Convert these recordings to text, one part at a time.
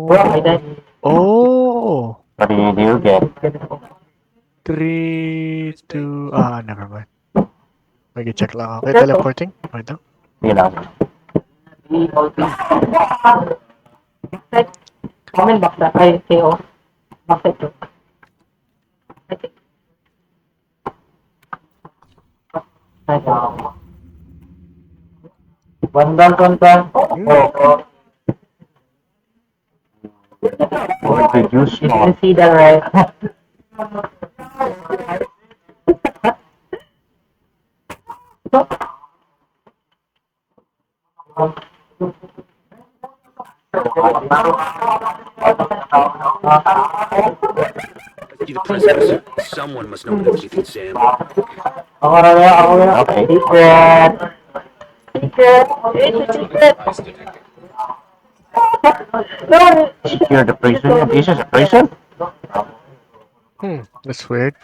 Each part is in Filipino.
Oh! What do you get? 3, 2... never mind. Mag-check lang ako. Okay, teleporting? Wait lang. Sige lang. Comment box na ay KO. Bakit to? Bandan. Oh. What the juice You mo? can see that, right? You the princess? Someone must know what everything, Sam. Ako na. Okay. Secret. It's a secret. No. Secure the prison. This is a prison? That's weird.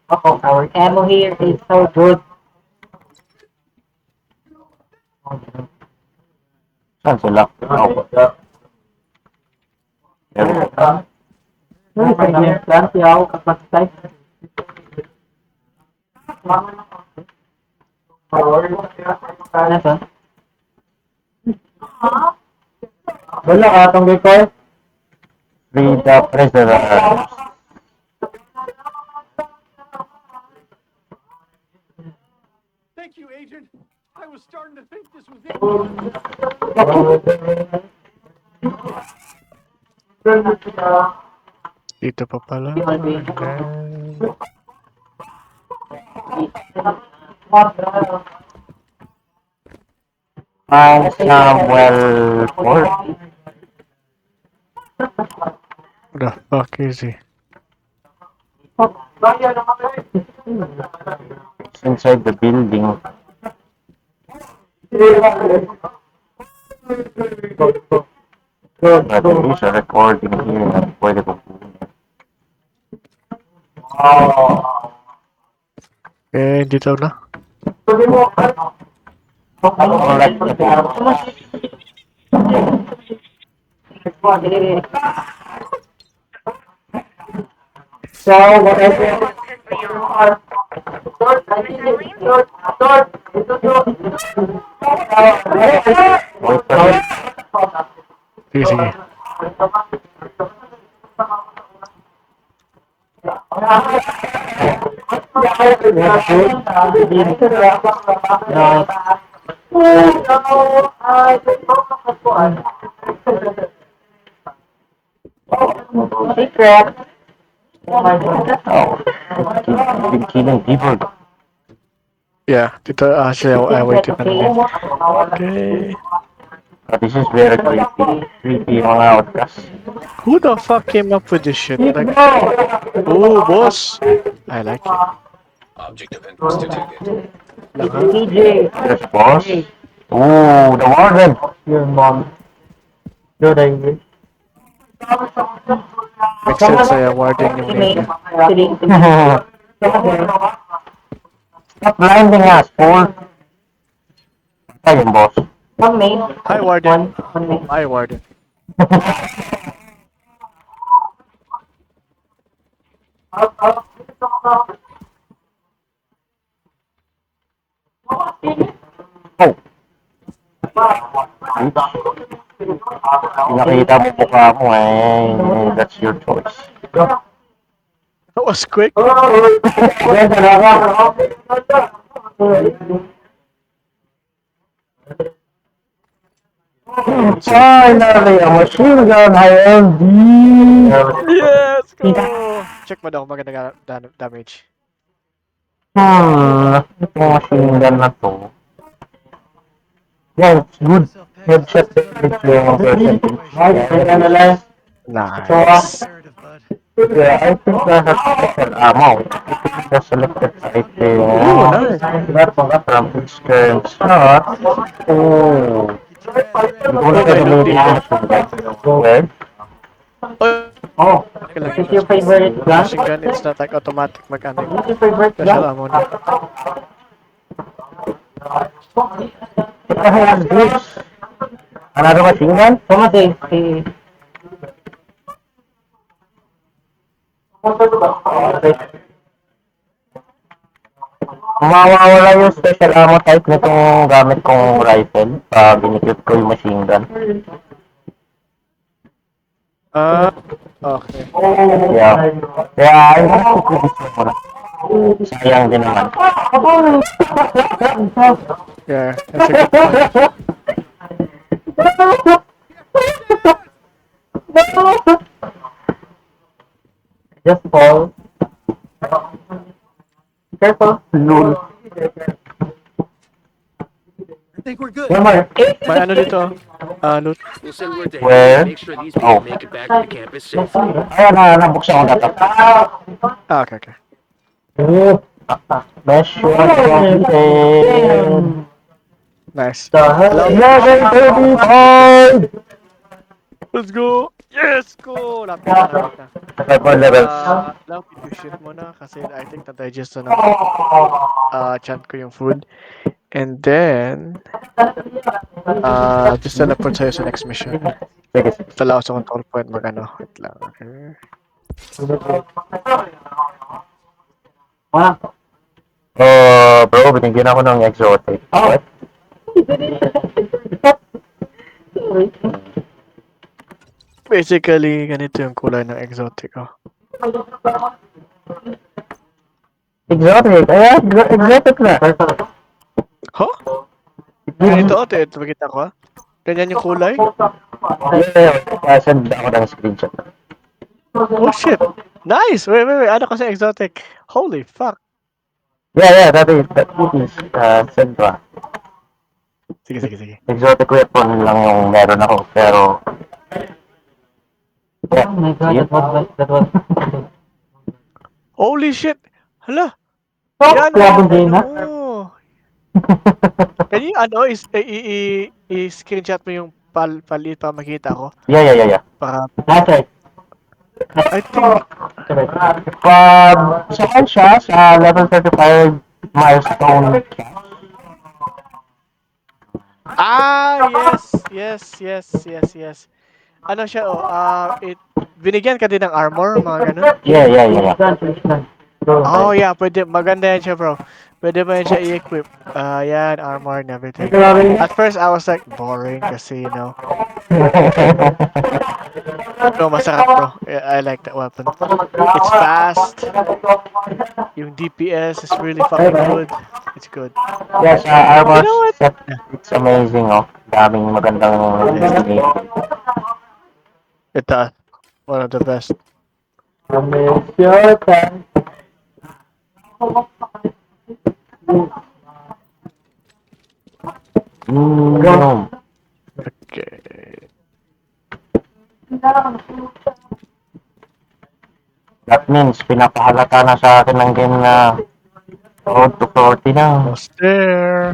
Our ammo here is so good. Saan sila? Oh. Nanti ako kapag type. Nasaan? Wala ka itong record? Free the prisoner. Thank you, Agent. I was starting to think this was Dito pa pala. I'm Samuel Ford. What the fuck is he? It's inside the building. But there is a recording here na pwede kong kunin. Dito na. Alright. So, whatever. Wait for it. Sige. Secret. Oh, I've been killing people. Yeah, dito actually I waited na lang. Okay. But this is very creepy mga outcasts. Who the fuck came up with this shit? Like, oh, boss. I like it. object of interest detected. DJ. Yes, boss. Ooh, the warden. Your mom. You're angry. Makes sense ay awarding yung name. Stop blinding us, fool. Ayun, boss. One main. Hi, Warden. One main. Hi, Warden. Oh. Nakita mo mukha mo eh. That's your choice. That was quick. Finally, a machine gun ILD. Yes, go! Check mo daw kung maganda damage. Itong machine gun na to. Yeah, it's good. Headshot damage yung percentage. Nice. Yeah, I think I have special ammo. The selected item. Oh, nice. That mga from its current slot. Oh. Wala ka naman yung machine gun. Where? Oh, Okay lang. what's your favorite gun? Machine gun, it's not like automatic mag-ano. What's your favorite Special gun? ammo na. Another machine gun? Pumatay si... Mawawala yung special ammo type nitong gamit kong rifle pag inikip ko yung machine gun. Ah, okay. Yeah. Kaya ayun ko kukulit mo na. Sayang din naman. Yeah, that's a good point. Just fall. Careful. Lul. I think we're good. One more. May ano dito? Loot. We'll send word to Where? Haley to make sure these people make it back to the campus safely. Ayan nabuksan ko na to. Ah, okay, okay. Best shot completed. Nice. 11:35. Let's go! Yes! Go! Lapit na, lapit na. 5 more levels. Lang, shoot muna kasi I think na-digest na chant ko yung food. And then, just teleport sa'yo sa next mission. Sige, sige. Tala ako sa control point mag-ano. Wait lang. Okay. Bro, binigyan ako ng exotic. What? Basically, ganito yung kulay ng exotic. Oh. Exotic? Ayan, exotic na. Huh? Ganito, ito makita ko. Ganyan yung kulay? Yeah, send ako ng screenshot. Oh shit! Nice! Wait. Ano kasi exotic? Holy fuck! Yeah, that is, send ba? Sige. Exotic weapon lang yung meron ako, pero... Oh my god, that was... Holy shit! Hala! Oh, Yan! grabe din, ha? Oh! Can you, i-screenshot mo yung palit para makita ko? Yeah. Para, That's right. I think, Saan siya? Sa level 35 milestone camp? yes. Ano siya, binigyan ka din ng armor, mga ganun? Yeah. Oh yeah, pwede, maganda yan siya bro. Pwede mo yan siya i-equip. Yan, armor and everything. At first, I was like, boring kasi, you know. No, masarap bro. I like that weapon. It's fast. Yung DPS is really fucking good. It's good. Yes, armor You know what? set. It's amazing, oh. Daming magandang destination. Ito, one of the best. Okay. That means, pinapahalata na sa akin ng game na road to 40 na. Almost there.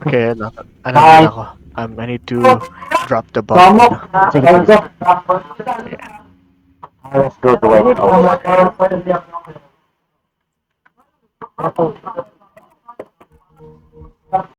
Okay, ano ako? I need to drop the bomb. Sige. Let's go to White House.